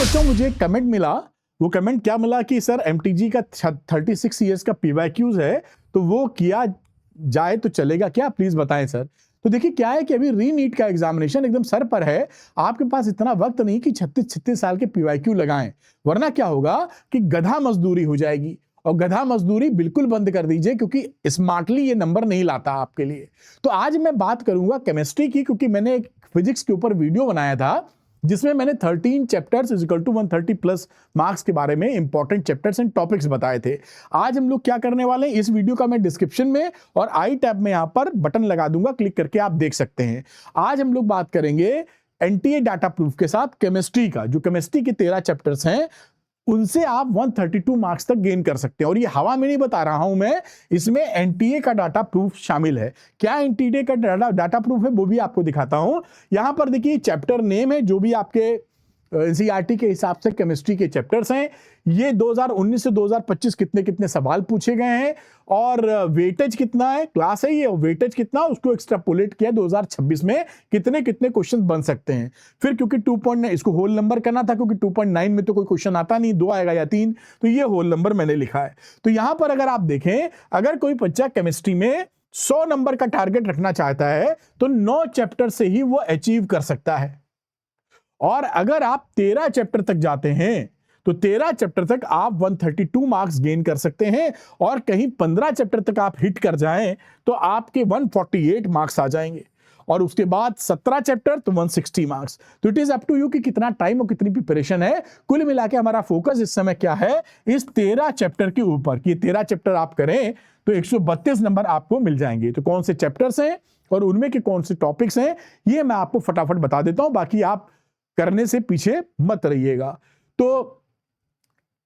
बच्चों मुझे एक कमेंट मिला। वो कमेंट क्या मिला कि सर एमटीजी का 36 इयर्स का पीवाईक्यूज है तो वो किया जाए तो चलेगा क्या, प्लीज बताएं सर। तो देखिए क्या है कि अभी रीनीट का एग्जामिनेशन एकदम सर पर है, आपके पास इतना वक्त नहीं कि 36 साल के पीवाईक्यू लगाएं, वरना क्या होगा कि गधा मजदूरी हो जाएगी। और गधा मजदूरी बिल्कुल बंद कर दीजिए क्योंकि स्मार्टली ये नंबर नहीं लाता आपके लिए। तो आज मैं बात करूंगा केमिस्ट्री की, क्योंकि मैंने एक फिजिक्स के ऊपर वीडियो बनाया था जिसमें मैंने 13 chapters equal to 130 plus marks के बारे में इंपॉर्टेंट चैप्टर्स एंड टॉपिक्स बताए थे। आज हम लोग क्या करने वाले हैं, इस वीडियो का मैं डिस्क्रिप्शन में और आई टैब में यहां पर बटन लगा दूंगा, क्लिक करके आप देख सकते हैं। आज हम लोग बात करेंगे एनटीए डाटा प्रूफ के साथ केमिस्ट्री का। जो केमिस्ट्री के 13 चैप्टर्स हैं उनसे आप 132 मार्क्स तक गेन कर सकते हैं। और ये हवा में नहीं बता रहा हूं मैं, इसमें एनटीए का डाटा प्रूफ शामिल है। क्या एनटीए का डाटा प्रूफ है वो भी आपको दिखाता हूं। यहां पर देखिए चैप्टर नेम है, जो भी आपके एनसीईआरटी के हिसाब से केमिस्ट्री के चैप्टर्स हैं। ये 2019 से 2025 कितने कितने सवाल पूछे गए हैं और वेटेज कितना है, क्लास है ये, वेटेज कितना उसको एक्सट्रापोलेट किया 2026 में कितने कितने क्वेश्चन बन सकते हैं। फिर क्योंकि 2.9 इसको होल नंबर करना था, क्योंकि 2.9 में तो कोई क्वेश्चन आता नहीं, 2 आएगा या 3, तो ये होल नंबर मैंने लिखा है। तो यहां पर अगर आप देखें, अगर कोई बच्चा केमिस्ट्री में 100 नंबर का टारगेट रखना चाहता है तो 9 चैप्टर से ही वो अचीव कर सकता है। और अगर आप 13 चैप्टर तक जाते हैं तो 13 चैप्टर तक आप 132 मार्क्स गेन कर सकते हैं। और कहीं 15 चैप्टर तक आप हिट कर जाएं तो आपके 148 मार्क्स आ जाएंगे। और उसके बाद 17 चैप्टर तो 160 मार्क्स। तो it is up to you कि कितना टाइम और कितनी प्रिपरेशन है। कुल मिला के हमारा फोकस इस समय क्या है, इस 13 चैप्टर के ऊपर कि 13 चैप्टर आप करें तो 132 नंबर आपको मिल जाएंगे। तो कौन से चैप्टर्स हैं और उनमें के कौन से टॉपिक्स हैं ये मैं आपको फटाफट बता देता हूं, बाकी आप करने से पीछे मत रहिएगा। तो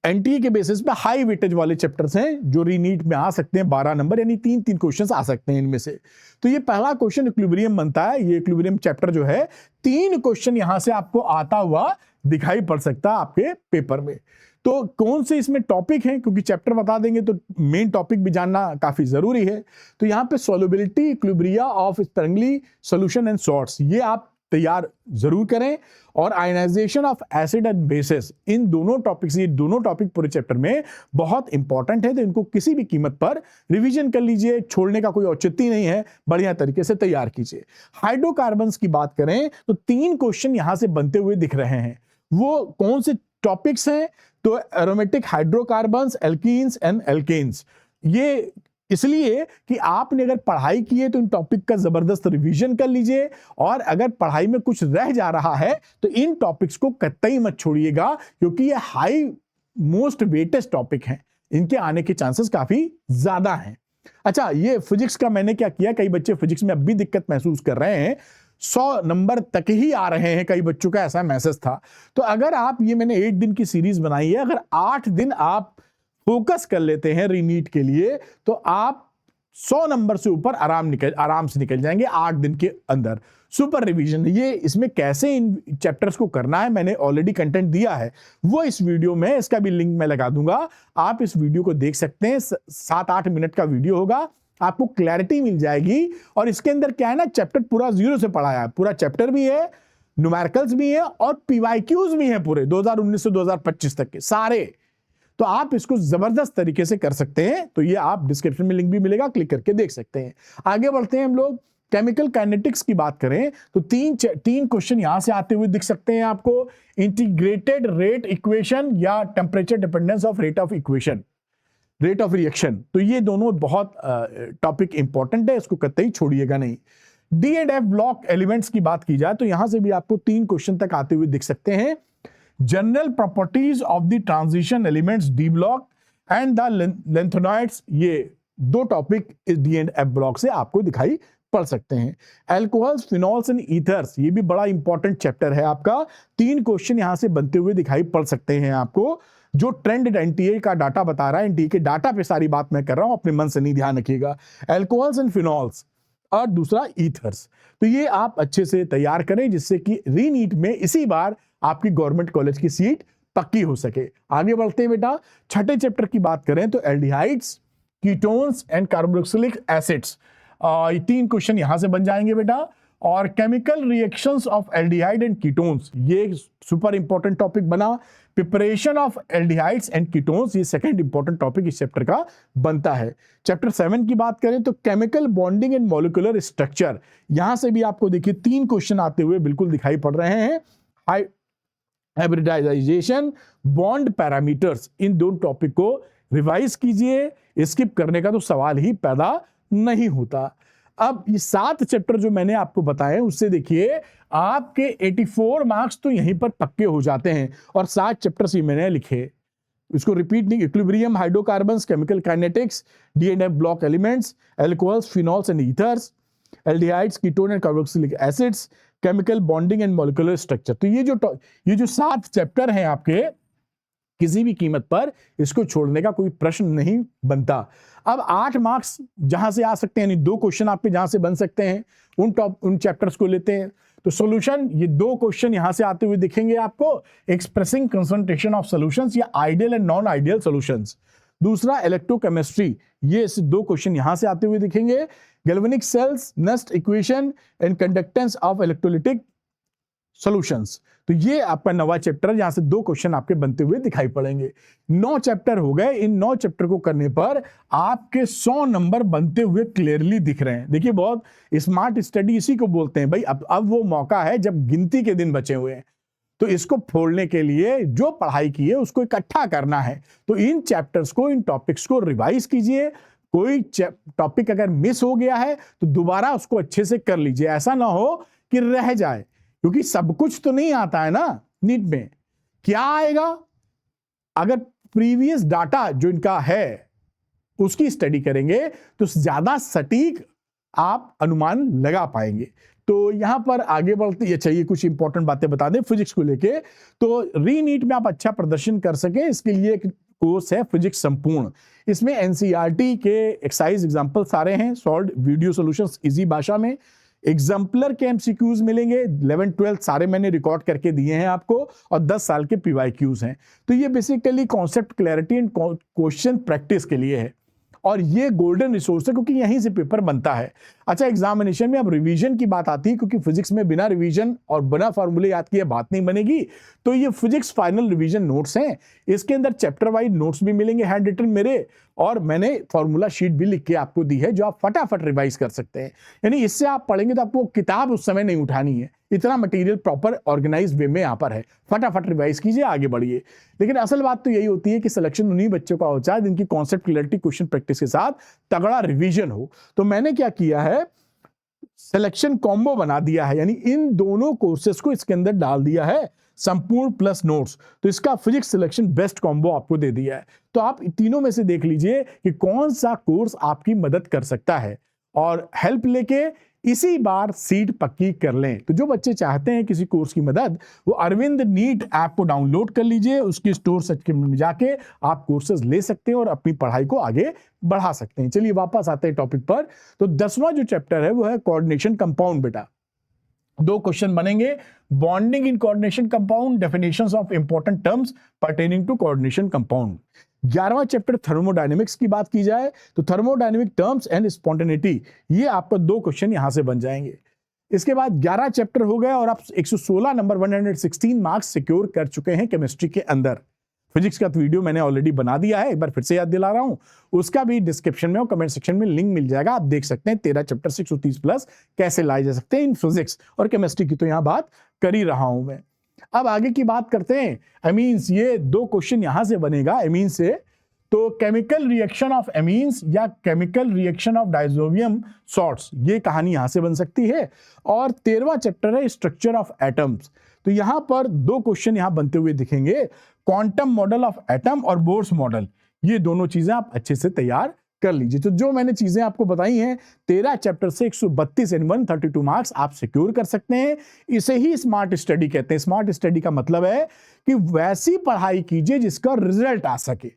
एनटीए के बेसिस पे हाई वेटेज वाले चैप्टर्स हैं जो रीनीट में आ सकते हैं, 12 नंबर यानी 3-3 क्वेश्चंस आ सकते हैं इनमें से। तो ये पहला क्वेश्चन इक्विलिब्रियम बनता है। ये इक्विलिब्रियम चैप्टर जो है 3 क्वेश्चन यहां से आपको आता हुआ दिखाई पड़ सकता है आपके पेपर में। तो कौन से इसमें टॉपिक हैं, क्योंकि चैप्टर बता देंगे तो मेन टॉपिक भी जानना काफी जरूरी है। तो यहां पे solubility equilibria of sparingly solution and salts, ये आप तैयार जरूर करें। और ionisation of acid and bases, इन दोनों टॉपिक्स, ये दोनों टॉपिक पूरे चैप्टर में बहुत इंपॉर्टेंट है। तो इनको किसी भी कीमत पर रिवीजन कर लीजिए, छोड़ने का कोई औचित्य नहीं है, बढ़िया तरीके से तैयार कीजिए। हाइड्रोकार्बन्स की बात करें तो 3 क्वेश्चन यहां से बनते हुए दिख रहे हैं। वो कौन से टॉपिक्स हैं, तो aromatic hydrocarbons, alkenes and alkanes. ये इसलिए कि आपने अगर पढ़ाई की है तो इन टॉपिक का जबरदस्त रिवीजन कर लीजिए। और अगर पढ़ाई में कुछ रह जा रहा है तो इन टॉपिक्स को कतई मत छोड़िएगा, क्योंकि ये हाई मोस्ट वेटेज टॉपिक हैं, इनके आने के चांसेस काफी ज्यादा हैं। अच्छा, ये फिजिक्स का मैंने क्या किया, कई बच्चे फिजिक्स में अब भी दिक्कत महसूस कर रहे हैं, 100 नंबर तक ही आ रहे हैं, कई बच्चों का ऐसा मैसेज था। तो अगर आप, ये मैंने 8 दिन की सीरीज बनाई है, अगर 8 दिन आप फोकस कर लेते हैं रीनीट के लिए तो आप 100 नंबर से ऊपर आराम से निकल जाएंगे 8 दिन के अंदर। सुपर रिवीजन, ये इसमें कैसे इन चैप्टर्स को करना है मैंने ऑलरेडी कंटेंट दिया है, वो इस वीडियो में, इसका भी लिंक मैं लगा दूंगा, आप इस वीडियो को देख सकते हैं। 7-8 मिनट का वीडियो होगा, आपको क्लैरिटी मिल जाएगी। और इसके अंदर क्या है ना, चैप्टर पूरा 0 से पढ़ाया है, पूरा चैप्टर भी है, न्यूमेरिकल्स भी है और पीवाईक्यूज भी है पूरे 2019 से 2025 तक के सारे। तो आप इसको जबरदस्त तरीके से कर सकते हैं। तो ये आप डिस्क्रिप्शन में लिंक भी मिलेगा, क्लिक करके देख सकते हैं। आगे बढ़ते हैं हम लोग। केमिकल काइनेटिक्स की बात करें तो 3 क्वेश्चन यहां से आते हुए दिख सकते हैं आपको। इंटीग्रेटेड रेट इक्वेशन या temperature dependence of rate of equation, rate of reaction. तो ये दोनों बहुत टॉपिक इंपॉर्टेंट है, इसको कतई छोड़िएगा नहीं। D and F block elements की बात की जाए तो यहां से भी आपको 3 क्वेश्चन तक आते हुए दिख सकते हैं। General properties of the transition elements D block and the lanthanoids, ये 2 टॉपिक इस डी एंड एफ ब्लॉक से आपको दिखाई पड़ सकते हैं। अल्कोहल्स, फिनॉल्स एंड ईथर्स, ये भी बड़ा इंपॉर्टेंट चैप्टर है आपका। 3 क्वेश्चन यहां से बनते हुए दिखाई पड़ सकते हैं आपको, जो ट्रेंड एनटीए का डाटा बता रहा है। एनटीए के डाटा पे सारी बात मैं कर रहा हूं, अपने मन से नहीं, ध्यान रखिएगा। अल्कोहल्स एंड फिनॉल्स और दूसरा ईथर्स। तो ये आप अच्छे से तैयार करें जिससे कि रीनीट में इसी बार आपकी गवर्नमेंट कॉलेज की सीट पक्की हो सके। आगे बढ़ते हैं बेटा, छठे चैप्टर की बात करें तो aldehydes, ketones and carboxylic acids, 3 question यहां से बन जाएंगे बेटा। और chemical reactions of aldehyde and ketones, ये सुपर इंपॉर्टेंट टॉपिक बना। Preparation of aldehydes and ketones, ये सेकंड इंपॉर्टेंट टॉपिक इस चैप्टर का बनता है। चैप्टर 7 की बात करें तो chemical bonding and molecular structure, यहां से भी आपको देखिए 3 क्वेश्चन आते हुए बिल्कुल दिखाई पड़ रहे हैं। हाइब्रिडाइजेशन, बॉन्ड पैरामीटर्स, इन दोनों टॉपिक को रिवाइज कीजिए, स्किप करने का तो सवाल ही पैदा नहीं होता। अब ये 7 चैप्टर जो मैंने आपको बताए उससे देखिए आपके 84 मार्क्स तो यहीं पर पक्के हो जाते हैं। और 7 चैप्टर्स ही मैंने लिखे, इसको रिपीट नहीं। Equilibrium, hydrocarbons, chemical kinetics, D and F block elements, alcohols, phenols and ethers, aldehydes, ketone and carboxylic acids, chemical bonding and molecular structure. तो ये जो 7 चैप्टर हैं आपके, किसी भी कीमत पर इसको छोड़ने का कोई प्रश्न नहीं बनता। अब 8 मार्क्स जहां से आ सकते हैं, यानी 2 क्वेश्चन आपके जहां से बन सकते हैं, उन चैप्टर्स को लेते हैं। तो सॉल्यूशन, ये 2 क्वेश्चन यहां से आते हुए दिखेंगे आपको, एक्सप्रेसिंग कंसंट्रेशन ऑफ सॉल्यूशंस या ideal and non ideal solutions. दूसरा इलेक्ट्रोकेमिस्ट्री, ये 2 क्वेश्चन यहां से आते हुए दिखेंगे। Galvanic cells, Nernst equation and conductance of electrolytic solutions, तो ये आपका 9वां चैप्टर है, जहां से 2 क्वेश्चन आपके बनते हुए दिखाई पड़ेंगे। 9 चैप्टर हो गए। इन 9 चैप्टर को करने पर आपके 100 नंबर बनते हुए क्लियरली दिख रहे हैं। देखिए, बहुत स्मार्ट स्टडी इसी को बोलते हैं भाई। अब वो मौका है जब गिनती के दिन बचे हुए हैं, तो इसको फोड़ने के लिए जो पढ़ाई की है उसको इकट्ठा करना है। तो इन चैप्टर्स को, इन टॉपिक्स को रिवाइज कीजिए। कोई टॉपिक अगर मिस हो गया है तो दोबारा उसको अच्छे से कर लीजिए, ऐसा ना हो कि रह जाए, क्योंकि सब कुछ तो नहीं आता है ना नीट में। क्या आएगा? अगर प्रीवियस डाटा जो इनका है उसकी स्टडी करेंगे तो ज्यादा सटीक आप अनुमान लगा पाएंगे। तो यहां पर आगे बढ़ते, ये चाहिए कुछ इंपॉर्टेंट बातें बता दें फिजिक्स को लेके। तो रीनीट में आप अच्छा प्रदर्शन कर सके, इसके लिए एक कोर्स है फिजिक्स संपूर्ण। इसमें एनसीईआरटी के एक्सरसाइज एग्जांपल सारे हैं, सॉल्व्ड वीडियो सॉल्यूशंस इजी भाषा में। एग्जाम्पलर के एमसीक्यूज मिलेंगे, 11 12 सारे मैंने रिकॉर्ड करके दिए हैं आपको, और 10 साल के पीवाईक्यूज हैं। तो ये basically concept clarity and question practice के लिए है, और ये गोल्डन रिसोर्स है क्योंकि यहीं से पेपर बनता है। अच्छा, एग्जामिनेशन में अब रिवीजन की बात आती है, क्योंकि फिजिक्स में बिना रिवीजन और बिना फॉर्मूले याद किए बात नहीं बनेगी। तो ये फिजिक्स फाइनल रिवीजन नोट्स हैं, इसके अंदर चैप्टर वाइज नोट्स भी मिलेंगे हैंड रिटन मेरे, और मैंने फॉर्मूला शीट भी लिख के आपको दी है जो आप फटाफट रिवाइज कर सकते हैं। यानी इससे आप पढ़ेंगे तो आपको किताब उस समय नहीं उठानी है, इतना मटेरियल प्रॉपर ऑर्गेनाइज वे में यहाँ पर है। फटाफट रिवाइज कीजिए, आगे बढ़िए। लेकिन असल बात तो यही होती है कि सिलेक्शन उन्हीं बच्चों का होता है जिनकी कॉन्सेप्ट क्लैरिटी क्वेश्चन प्रैक्टिस के साथ तगड़ा रिवीजन हो। तो मैंने क्या किया है, सिलेक्शन कॉम्बो बना दिया है, यानी इन दोनों कोर्सेज को इसके अंदर डाल दिया है, संपूर्ण प्लस नोट्स। तो इसका फिजिक्स सिलेक्शन बेस्ट कॉम्बो आपको दे दिया है। तो आप तीनों में से देख लीजिए कि कौन सा कोर्स आपकी मदद कर सकता है, और हेल्प लेके इसी बार सीट पक्की कर लें। तो जो बच्चे चाहते हैं किसी कोर्स की मदद, वो अरविंद नीट ऐप को डाउनलोड कर लीजिए, उसकी स्टोर सेक्शन में जाके आप कोर्सेज ले सकते हैं और अपनी पढ़ाई को आगे बढ़ा सकते हैं। चलिए वापस आते हैं टॉपिक पर। तो 10वां जो चैप्टर है वो है कोऑर्डिनेशन कंपाउंड। बेटा 2 क्वेश्चन बनेंगे, bonding in coordination compound, definitions of important terms pertaining to coordination compound. 11वां चैप्टर थर्मोडायनेमिक्स की बात की जाए तो थर्मोडायनेमिक टर्म्स एंड स्पॉन्टेनिटी, ये आपको 2 क्वेश्चन यहां से बन जाएंगे। इसके बाद 11 चैप्टर हो गए और आप 116 नंबर 116 मार्क्स सिक्योर कर चुके हैं केमिस्ट्री के अंदर। फिजिक्स का तो वीडियो मैंने ऑलरेडी बना दिया है, एक बार फिर से याद दिला रहा हूं, उसका भी डिस्क्रिप्शन में और कमेंट सेक्शन में लिंक मिल जाएगा। आप देख सकते हैं 13 चैप्टर 630 प्लस कैसे लाए जा सकते हैं इन फिजिक्स और केमिस्ट्री की, तो यहां बात कर ही रहा हूं मैं। अब आगे की बात करते हैं एमीन्स। ये 2 क्वेश्चन यहां से बनेगा एमीन से। तो केमिकल रिएक्शन ऑफ एमीन्स या chemical reaction of diazonium salts, ये कहानी यहां से बन सकती है। और 13वां चैप्टर है स्ट्रक्चर ऑफ एटम्स। तो यहां पर 2 क्वेश्चन यहां बनते हुए दिखेंगे, क्वांटम मॉडल ऑफ एटम और बोर्स मॉडल। ये दोनों चीजें आप अच्छे से तैयार कर लीजिए। तो जो मैंने चीजें आपको बताई हैं, 13 चैप्टर से 132 एंड 132 मार्क्स आप सिक्योर कर सकते हैं। इसे ही स्मार्ट स्टडी कहते हैं। स्मार्ट स्टडी का मतलब है कि वैसी पढ़ाई कीजिए जिसका रिजल्ट आ सके।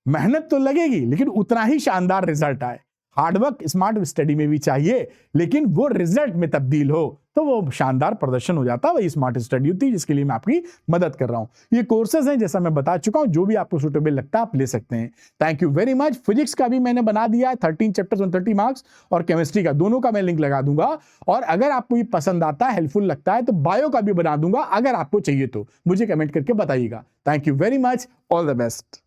मेहनत तो लगेगी लेकिन उतना ही शानदार रिजल्ट आए। हार्डवर्क स्मार्ट स्टडी में भी चाहिए, लेकिन वो रिजल्ट में तब्दील हो तो वो शानदार प्रदर्शन हो जाता है, वही स्मार्ट स्टडी होती है, जिसके लिए मैं आपकी मदद कर रहा हूं। ये कोर्सेज हैं, जैसा मैं बता चुका हूं, जो भी आपको सुटेबल लगता है आप ले सकते हैं। Thank you very much. Physics का भी मैंने बना दिया है, 13 चैप्टर्स 130 मार्क्स, और केमिस्ट्री का, दोनों का मैं लिंक लगा दूंगा। और अगर आपको ये पसंद आता है, हेल्पफुल लगता है, तो बायो का भी बना दूंगा, अगर आपको चाहिए तो मुझे कमेंट करके बताइएगा। Thank you very much, all the best.